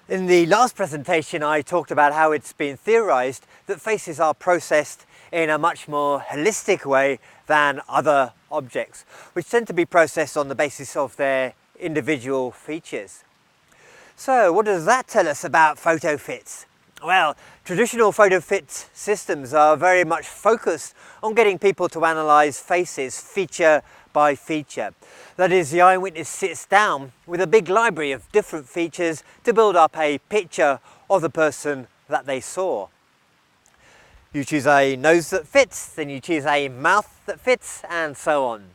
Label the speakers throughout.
Speaker 1: In the last presentation, I talked about how it's been theorized that faces are processed in a much more holistic way than other objects, which tend to be processed on the basis of their individual features. So what does that tell us about Photofits? Well, traditional Photofit systems are very much focused on getting people to analyze faces feature by feature. That is, the eyewitness sits down with a big library of different features to build up a picture of the person that they saw. You choose a nose that fits, then you choose a mouth that fits, and so on.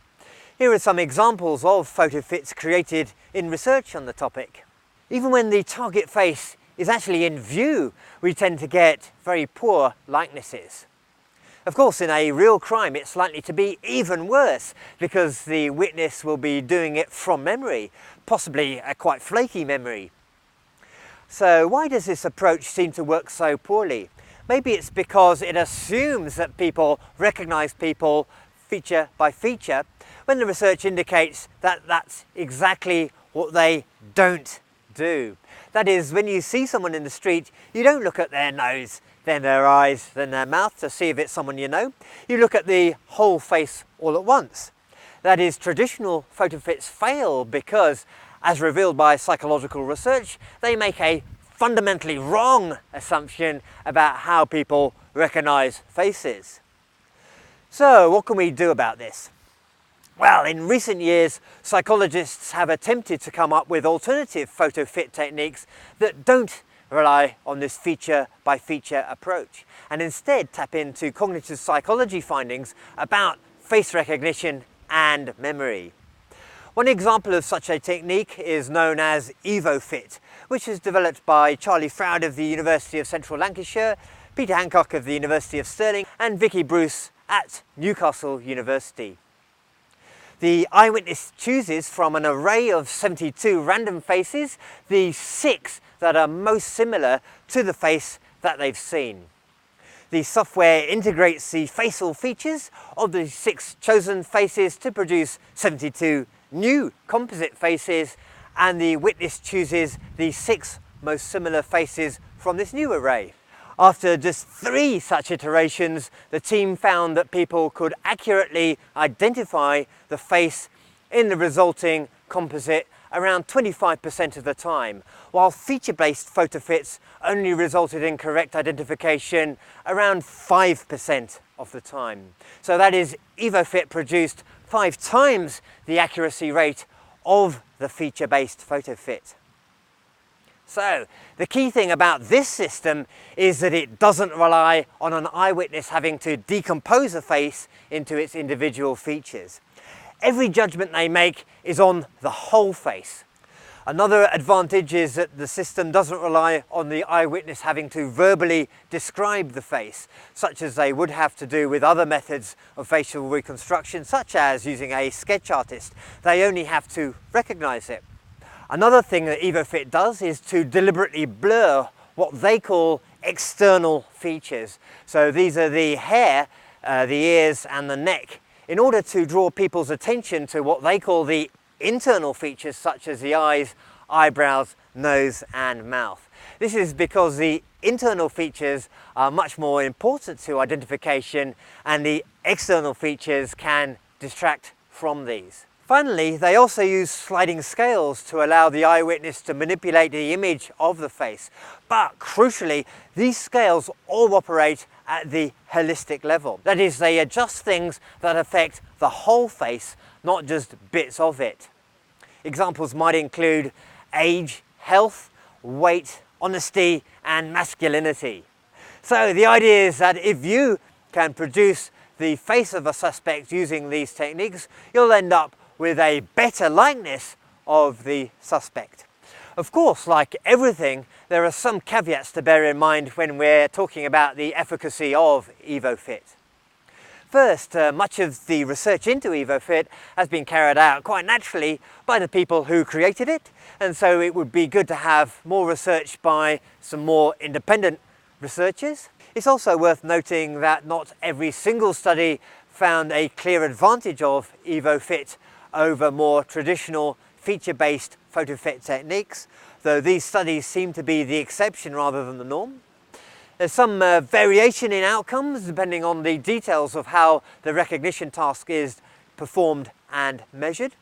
Speaker 1: Here are some examples of Photofits created in research on the topic. Even when the target face is actually in view, we tend to get very poor likenesses. Of course, in a real crime, it's likely to be even worse because the witness will be doing it from memory, possibly a quite flaky memory. So why does this approach seem to work so poorly? Maybe it's because it assumes that people recognize people feature by feature, when the research indicates that that's exactly what they don't do. That is, when you see someone in the street, you don't look at their nose, then their eyes, then their mouth to see if it's someone you know. You look at the whole face all at once. That is, traditional Photofits fail because, as revealed by psychological research, they make a fundamentally wrong assumption about how people recognize faces. So, what can we do about this? Well, in recent years, psychologists have attempted to come up with alternative Photofit techniques that don't rely on this feature-by-feature approach, and instead tap into cognitive psychology findings about face recognition and memory. One example of such a technique is known as EvoFIT, which is developed by Charlie Froud of the University of Central Lancashire, Peter Hancock of the University of Stirling, and Vicky Bruce at Newcastle University. The eyewitness chooses from an array of 72 random faces the 6 that are most similar to the face that they've seen. The software integrates the facial features of the 6 chosen faces to produce 72 new composite faces, and the witness chooses the 6 most similar faces from this new array. After just 3 such iterations, the team found that people could accurately identify the face in the resulting composite around 25% of the time, while feature-based Photofits only resulted in correct identification around 5% of the time. So that is, EvoFIT produced 5 times the accuracy rate of the feature-based Photofit. So, the key thing about this system is that it doesn't rely on an eyewitness having to decompose a face into its individual features. Every judgment they make is on the whole face. Another advantage is that the system doesn't rely on the eyewitness having to verbally describe the face, such as they would have to do with other methods of facial reconstruction, such as using a sketch artist. They only have to recognize it. Another thing that EvoFIT does is to deliberately blur what they call external features. So these are the hair, the ears and the neck, in order to draw people's attention to what they call the internal features, such as the eyes, eyebrows, nose and mouth. This is because the internal features are much more important to identification, and the external features can distract from these. Finally, they also use sliding scales to allow the eyewitness to manipulate the image of the face. But crucially, these scales all operate at the holistic level. That is, they adjust things that affect the whole face, not just bits of it. Examples might include age, health, weight, honesty, and masculinity. So the idea is that if you can produce the face of a suspect using these techniques, you'll end up with a better likeness of the suspect. Of course, like everything, there are some caveats to bear in mind when we're talking about the efficacy of EvoFIT. First, much of the research into EvoFIT has been carried out quite naturally by the people who created it, and so it would be good to have more research by some more independent researchers. It's also worth noting that not every single study found a clear advantage of EvoFIT over more traditional feature-based photofit techniques, though these studies seem to be the exception rather than the norm. There's some variation in outcomes depending on the details of how the recognition task is performed and measured.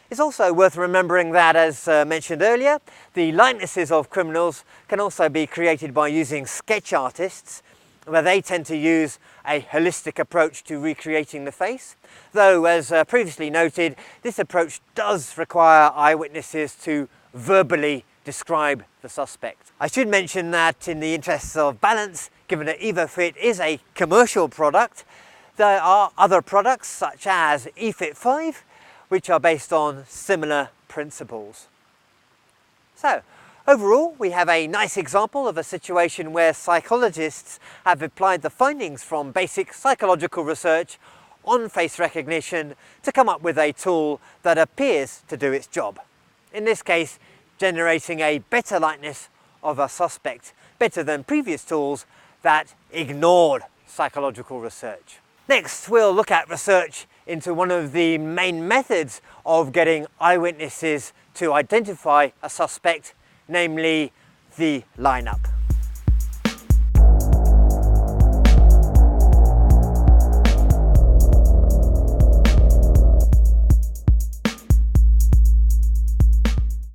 Speaker 1: It's also worth remembering that, as mentioned earlier, the likenesses of criminals can also be created by using sketch artists, where they tend to use a holistic approach to recreating the face. Though, as previously noted, this approach does require eyewitnesses to verbally describe the suspect. I should mention that in the interests of balance, given that EvoFIT is a commercial product, there are other products such as EvoFIT 5, which are based on similar principles. So, overall, we have a nice example of a situation where psychologists have applied the findings from basic psychological research on face recognition to come up with a tool that appears to do its job. In this case, generating a better likeness of a suspect, better than previous tools that ignored psychological research. Next, we'll look at research into one of the main methods of getting eyewitnesses to identify a suspect, namely the lineup.